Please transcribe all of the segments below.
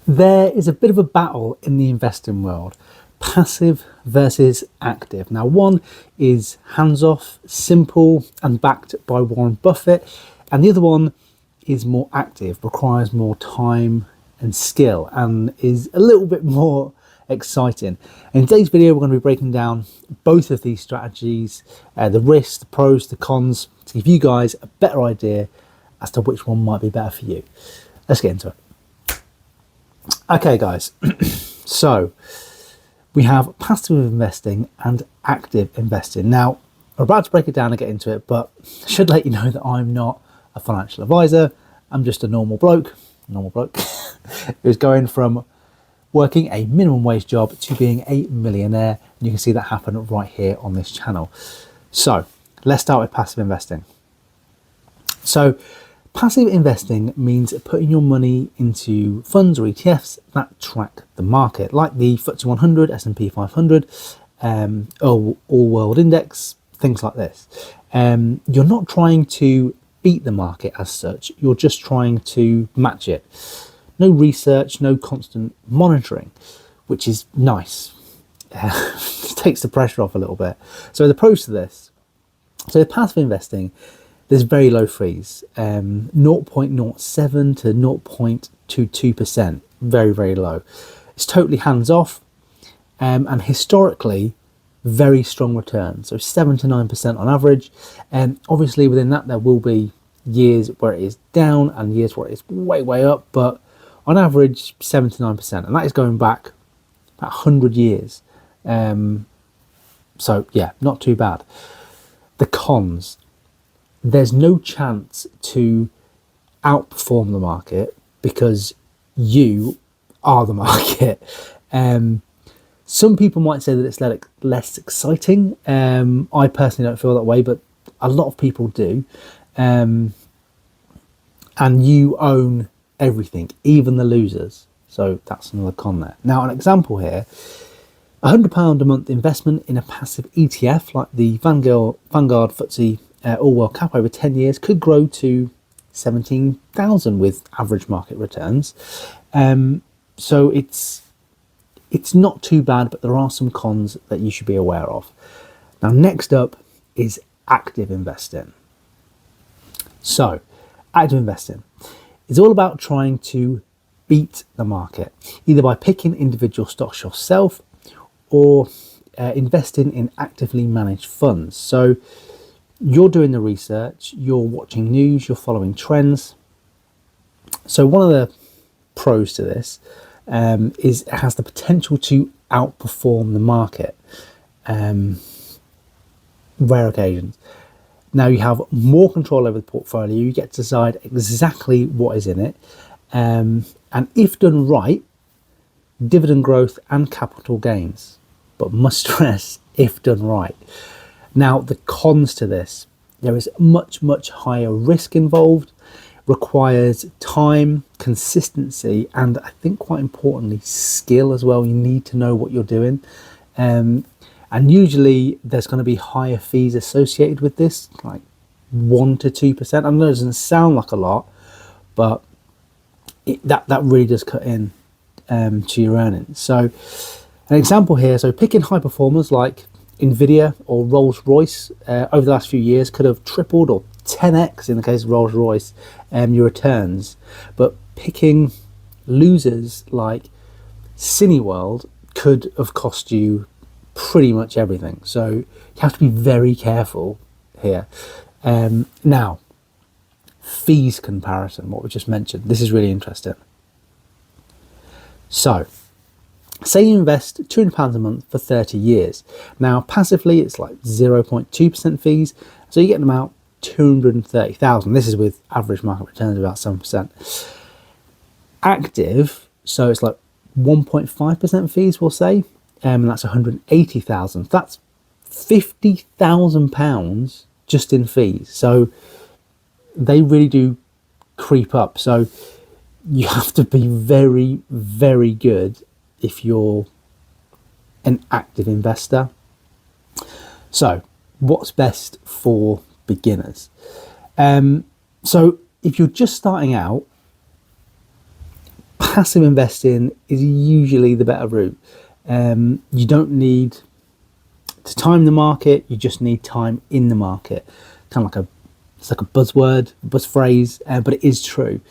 There is a bit of a battle in the investing world, passive versus active. Now, one is hands-off, simple and backed by Warren Buffett, and the other one is more active, requires more time and skill, and is a little bit more exciting. In today's video, we're going to be breaking down both of these strategies, the risks, the pros, the cons, to give you guys a better idea as to which one might be better for you. Let's get into it. Okay, guys, so we have passive investing and active investing. Now, we're about to break it down and get into it, but I should let you know that I'm not a financial advisor. I'm just a normal bloke who's going from working a minimum wage job to being a millionaire. And you can see that happen right here on this channel. So let's start with passive investing. So passive investing means putting your money into funds or ETFs that track the market, like the FTSE 100, S&P 500, All World Index, things like this. You're not trying to beat the market as such, you're just trying to match it. No research, no constant monitoring, which is nice. It takes the pressure off a little bit. So the pros to this, so with passive investing, there's very low fees, 0.07 to 0.22%, very, very low. It's totally hands-off, and historically, very strong returns, so 7 to 9% on average. And obviously within that, there will be years where it is down and years where it is way, way up, but on average, 7 to 9%, and that is going back about 100 years. So yeah, not too bad. The cons. There's no chance to outperform the market because you are the market. Some people might say that it's less exciting. I personally don't feel that way, but a lot of people do. And you own everything, even the losers. So that's another con there. Now, an example here, £100 a month investment in a passive ETF like the Vanguard FTSE All World Cap over 10 years could grow to 17,000 with average market returns. So it's not too bad, but there are some cons that you should be aware of. Now, next up is active investing. So active investing is all about trying to beat the market, either by picking individual stocks yourself or investing in actively managed funds. So you're doing the research, you're watching news, you're following trends. So one of the pros to this is it has the potential to outperform the market. Rare occasions. Now you have more control over the portfolio, you get to decide exactly what is in it. And if done right, dividend growth and capital gains, but must stress, if done right. Now, the cons to this, there is much, much higher risk involved, requires time, consistency, and I think quite importantly, skill as well. You need to know what you're doing. And usually there's going to be higher fees associated with this, like 1 to 2%. I know it doesn't sound like a lot, but that really does cut in to your earnings. So an example here, so picking high performers like Nvidia or Rolls-Royce over the last few years could have tripled or 10x in the case of Rolls-Royce your returns, but picking losers like Cineworld could have cost you pretty much everything. So you have to be very careful here. Now, fees comparison, what we just mentioned, this is really interesting. So say you invest £200 a month for 30 years. Now, passively, it's like 0.2% fees. So you're getting about 230,000. This is with average market returns of about 7%. Active, so it's like 1.5% fees, we'll say, and that's 180,000. That's £50,000 just in fees. So they really do creep up. So you have to be very, very good if you're an active investor. So what's best for beginners? So if you're just starting out, passive investing is usually the better route. You don't need to time the market, you just need time in the market. Kind of like it's like a buzzword, buzz phrase, but it is true.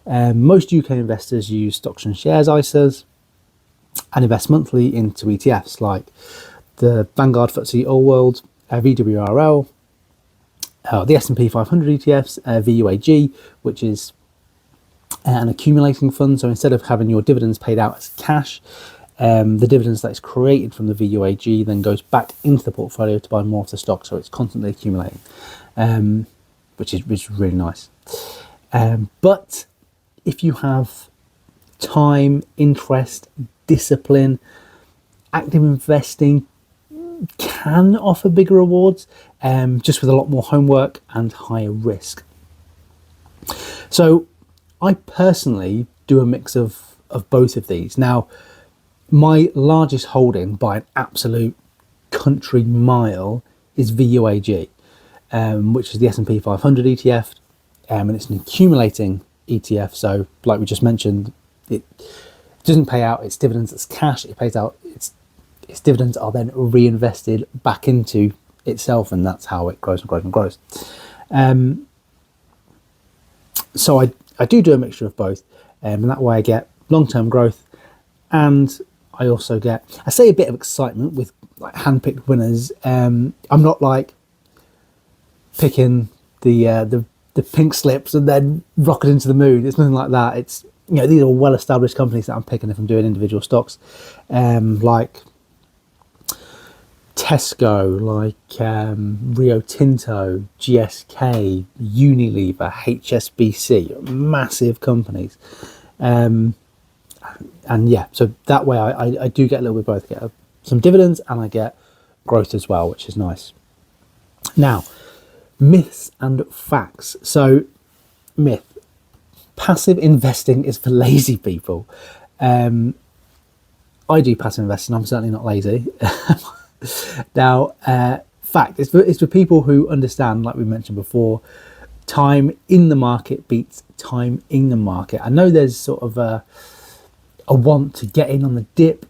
Most UK investors use stocks and shares ISAs and invest monthly into ETFs like the Vanguard FTSE All World, VWRL, the S&P 500 ETFs, VUAG, which is an accumulating fund. So instead of having your dividends paid out as cash, the dividends that is created from the VUAG then goes back into the portfolio to buy more of the stock. So it's constantly accumulating, which is really nice. But if you have time, interest, discipline, active investing can offer bigger rewards, just with a lot more homework and higher risk. So I personally do a mix of both of these. Now, my largest holding by an absolute country mile is VUAG, which is the S&P 500 ETF, and it's an accumulating ETF. So like we just mentioned, it doesn't pay out its dividends as cash, it pays out its dividends are then reinvested back into itself, and that's how it grows and grows and grows. So I do a mixture of both, and that way I get long-term growth, and I also get, I say, a bit of excitement with like hand-picked winners. I'm not like picking the pink slips and then rocket into the moon. It's nothing like that. It's, you know, these are well-established companies that I'm picking if I'm doing individual stocks, like Tesco, like Rio Tinto, GSK, Unilever, HSBC, massive companies. And yeah, so that way I do get a little bit of both. I get some dividends and I get growth as well, which is nice. Now, myths and facts. So, myth: passive investing is for lazy people. I do passive investing. I'm certainly not lazy. Now, fact: it's for people who understand, like we mentioned before, time in the market beats time in the market. I know there's sort of a want to get in on the dip,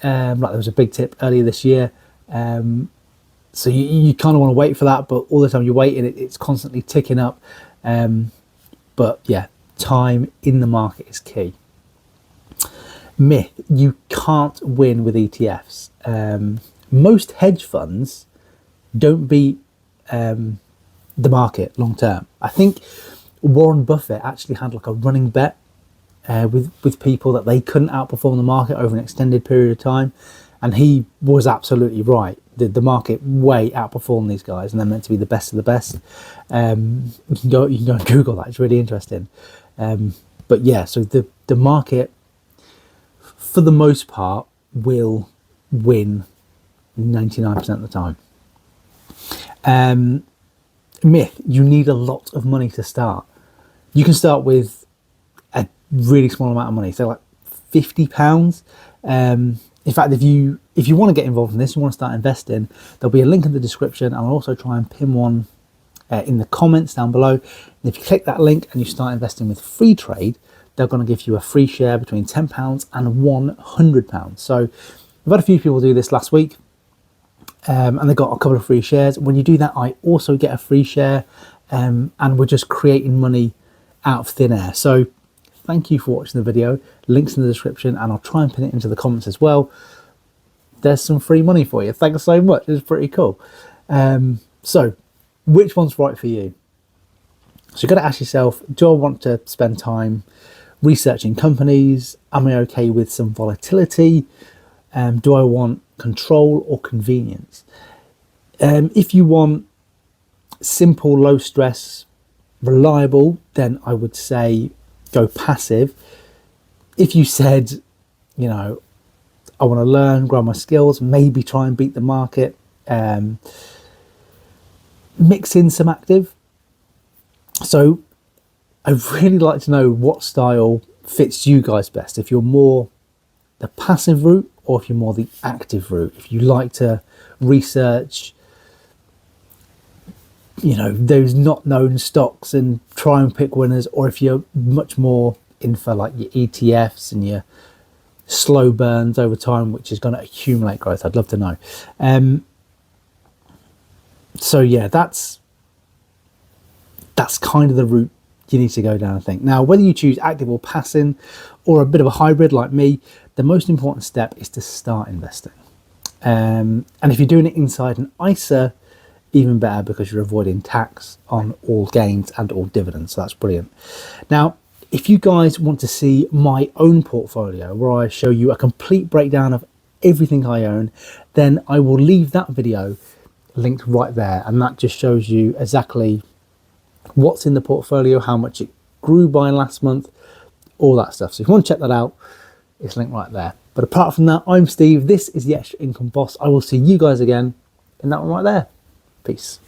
like there was a big tip earlier this year. So you kind of want to wait for that, but all the time you're waiting, it's constantly ticking up. But yeah, time in the market is key. Myth: you can't win with ETFs. Most hedge funds don't beat the market long term. I think Warren Buffett actually had like a running bet with people that they couldn't outperform the market over an extended period of time, and he was absolutely right. The market way outperformed these guys, and they're meant to be the best of the best. You can go and Google that; it's really interesting. But yeah, so the market, for the most part, will win 99% of the time. Myth: you need a lot of money to start. You can start with a really small amount of money, so like £50. In fact, if you want to get involved in this, you want to start investing, there'll be a link in the description, and I'll also try and pin one in the comments down below. And if you click that link and you start investing with Freetrade, they're going to give you a free share between £10 and £100. So we've had a few people do this last week, and they got a couple of free shares. When you do that, I also get a free share, and we're just creating money out of thin air. So thank you for watching the video. Links in the description, and I'll try and pin it into the comments as well. There's some free money for you. Thanks so much. It's pretty cool. So which one's right for you? So you've got to ask yourself, do I want to spend time researching companies? Am I okay with some volatility? Do I want control or convenience? If you want simple, low stress, reliable, then I would say go passive. If you said, you know, I want to learn, grow my skills, maybe try and beat the market, mix in some active. So I'd really like to know what style fits you guys best. If you're more the passive route, or if you're more the active route. If you like to research, you know, those not known stocks and try and pick winners, or if you're much more in for like your ETFs and your slow burns over time, which is going to accumulate growth? I'd love to know. So yeah, that's kind of the route you need to go down, I think. Now, whether you choose active or passive or a bit of a hybrid like me, the most important step is to start investing. And if you're doing it inside an ISA, even better, because you're avoiding tax on all gains and all dividends. So that's brilliant. Now, if you guys want to see my own portfolio where I show you a complete breakdown of everything I own, then I will leave that video linked right there. And that just shows you exactly what's in the portfolio, how much it grew by last month, all that stuff. So if you want to check that out, it's linked right there. But apart from that, I'm Steve. This is the Extra Income Boss. I will see you guys again in that one right there. Peace.